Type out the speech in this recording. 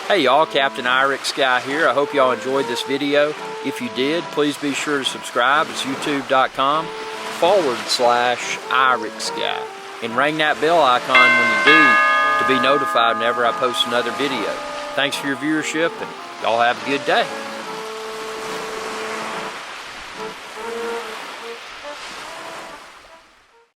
Hey y'all, Captain IrixGuy here. I hope y'all enjoyed this video. If you did, please be sure to subscribe. It's youtube.com/IrixGuy. And ring that bell icon when you do to be notified whenever I post another video. Thanks for your viewership, and y'all have a good day.